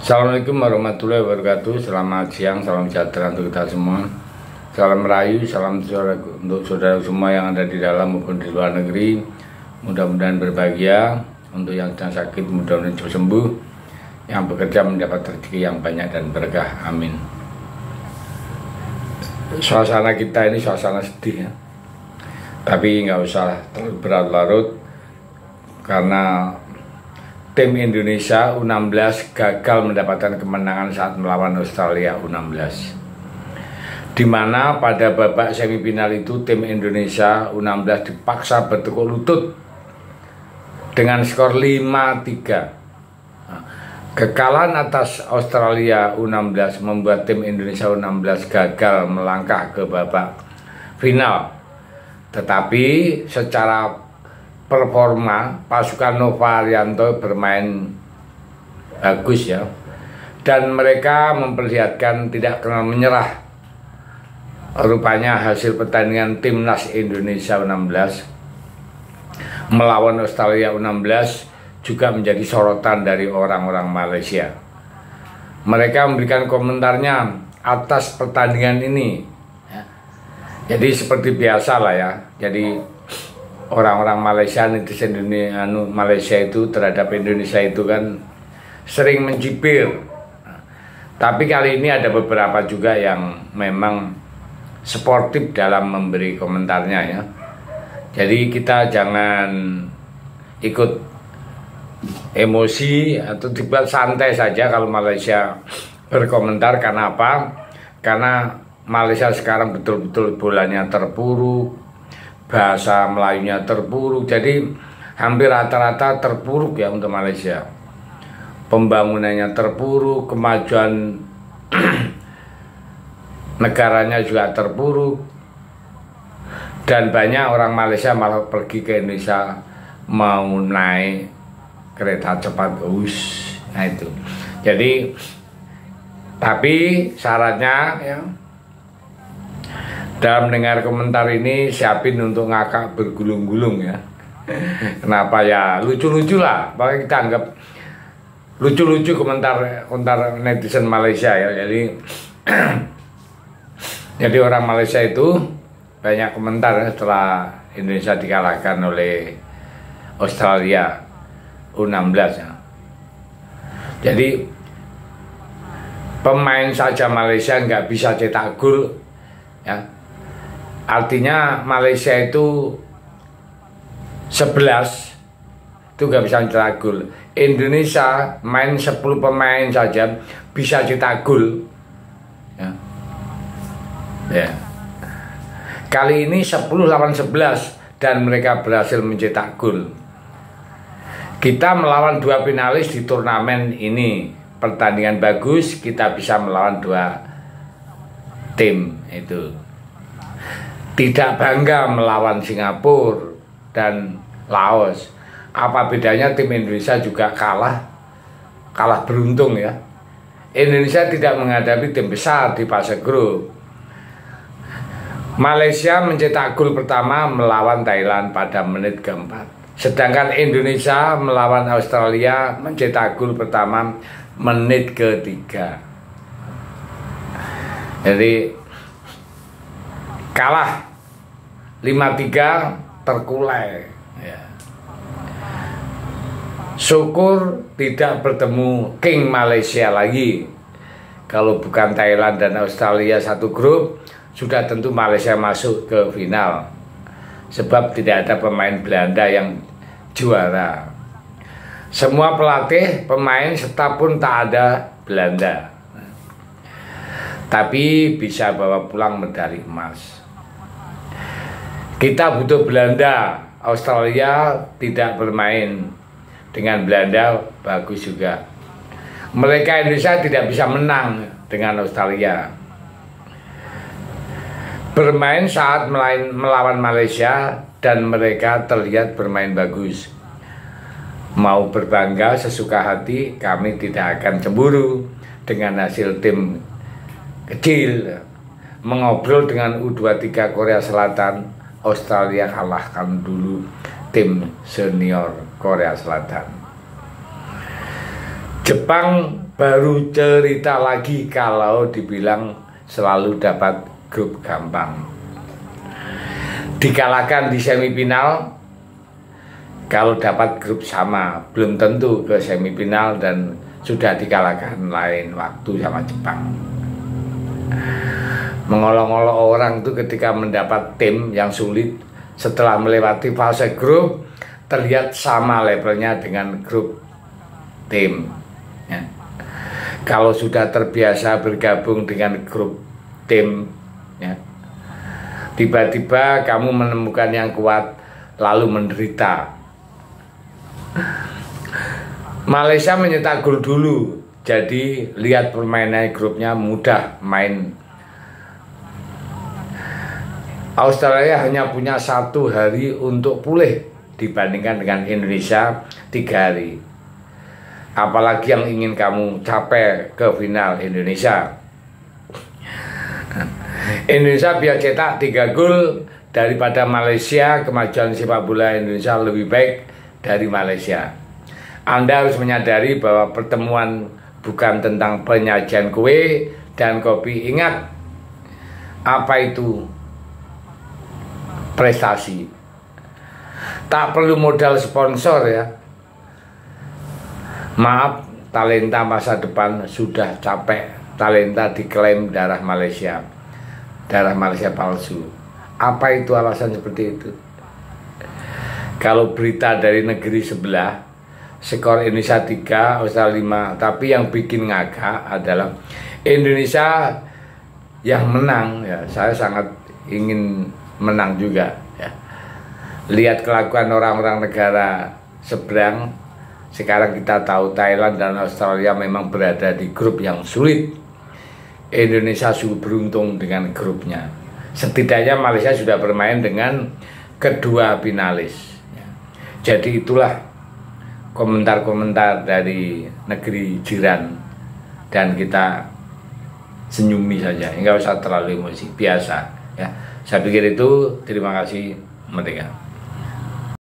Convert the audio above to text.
Assalamualaikum warahmatullahi wabarakatuh. Selamat siang, salam sejahtera untuk kita semua. Salam merayu, salam untuk saudara semua yang ada di dalam maupun di luar negeri. Mudah-mudahan berbahagia. Untuk yang sedang sakit, mudah-mudahan cepat sembuh. Yang bekerja mendapat rezeki yang banyak dan berkah. Amin. Suasana kita ini suasana sedih ya. Tapi nggak usah terlalu berlarut karena tim Indonesia U16 gagal mendapatkan kemenangan saat melawan Australia U16. Di mana pada babak semifinal itu tim Indonesia U16 dipaksa bertekuk lutut dengan skor 5-3. Kekalahan atas Australia U16 membuat tim Indonesia U16 gagal melangkah ke babak final. Tetapi secara performa pasukan Nova Arianto bermain bagus ya, dan mereka memperlihatkan tidak kenal menyerah. Rupanya hasil pertandingan timnas Indonesia U16 melawan Australia U16 juga menjadi sorotan dari orang-orang Malaysia. Mereka memberikan komentarnya atas pertandingan ini ya. Jadi seperti biasa lah ya, jadi orang-orang Malaysia, netizen Malaysia itu terhadap Indonesia itu kan sering mencibir. Tapi kali ini ada beberapa juga yang memang sportif dalam memberi komentarnya ya. Jadi kita jangan ikut emosi atau dibuat santai saja kalau Malaysia berkomentar. Karena apa? Karena Malaysia sekarang betul-betul bolanya terpuruk, bahasa Melayunya terpuruk, jadi hampir rata-rata terpuruk ya untuk Malaysia. Pembangunannya terpuruk, kemajuan negaranya juga terpuruk, dan banyak orang Malaysia malah pergi ke Indonesia mau naik kereta cepat. Nah itu. Jadi tapi syaratnya ya, dalam mendengar komentar ini siapin untuk ngakak bergulung-gulung ya. Kenapa ya, lucu-lucu lah, makanya kita anggap lucu-lucu komentar netizen Malaysia ya. Jadi orang Malaysia itu banyak komentar ya, setelah Indonesia dikalahkan oleh Australia U16 ya. Jadi pemain saja Malaysia nggak bisa cetak gol ya. Artinya Malaysia itu 11 itu gak bisa cetak gol. Indonesia main 10 pemain saja bisa cetak gol ya. Ya. Kali ini 10 lawan 11 dan mereka berhasil mencetak gol. Kita melawan dua finalis di turnamen ini. Pertandingan bagus, kita bisa melawan dua tim itu. Tidak bangga melawan Singapura dan Laos. Apa bedanya tim Indonesia juga kalah beruntung ya. Indonesia tidak menghadapi tim besar di fase grup. Malaysia mencetak gol pertama melawan Thailand pada menit keempat. Sedangkan Indonesia melawan Australia mencetak gol pertama menit ketiga. Jadi kalah 5-3 terkulai ya. Syukur tidak bertemu King Malaysia lagi. Kalau bukan Thailand dan Australia satu grup, sudah tentu Malaysia masuk ke final. Sebab tidak ada pemain Belanda yang juara. Semua pelatih, pemain, staf pun tak ada Belanda. Tapi bisa bawa pulang medali emas. Kita butuh Belanda. Australia tidak bermain dengan Belanda bagus juga. Mereka Indonesia tidak bisa menang dengan Australia. Bermain saat melawan Malaysia dan mereka terlihat bermain bagus. Mau berbangga sesuka hati, kami tidak akan cemburu dengan hasil tim kecil. Mengobrol dengan U23 Korea Selatan, Australia kalahkan dulu tim senior Korea Selatan. Jepang baru cerita lagi kalau dibilang selalu dapat grup gampang. Dikalahkan di semifinal, kalau dapat grup sama belum tentu ke semifinal dan sudah dikalahkan lain waktu sama Jepang. Mengolok-olok orang itu ketika mendapat tim yang sulit setelah melewati fase grup terlihat sama levelnya dengan grup tim ya. Kalau sudah terbiasa bergabung dengan grup tim ya, tiba-tiba kamu menemukan yang kuat lalu menderita. Malaysia menyetak gol dulu, jadi lihat permainan grupnya mudah main. Australia hanya punya 1 hari untuk pulih dibandingkan dengan Indonesia 3 hari. Apalagi yang ingin kamu capai ke final Indonesia. Indonesia biar cetak 3 gol daripada Malaysia, kemajuan sepak bola Indonesia lebih baik dari Malaysia. Anda harus menyadari bahwa pertemuan bukan tentang penyajian kue dan kopi. Ingat, apa itu prestasi? Tak perlu modal sponsor ya. Maaf, talenta masa depan sudah capek. Talenta diklaim darah Malaysia palsu. Apa itu alasan seperti itu? Kalau berita dari negeri sebelah, skor Indonesia 3, Australia 5, tapi yang bikin ngagak adalah Indonesia yang menang ya. Saya sangat ingin menang juga ya. Lihat kelakuan orang-orang negara seberang. Sekarang kita tahu Thailand dan Australia memang berada di grup yang sulit. Indonesia sungguh beruntung dengan grupnya. Setidaknya Malaysia sudah bermain dengan kedua finalis. Jadi itulah komentar-komentar dari negeri jiran, dan kita senyumi saja, nggak usah terlalu emosi, biasa ya. Saya pikir itu. Terima kasih. Merdeka.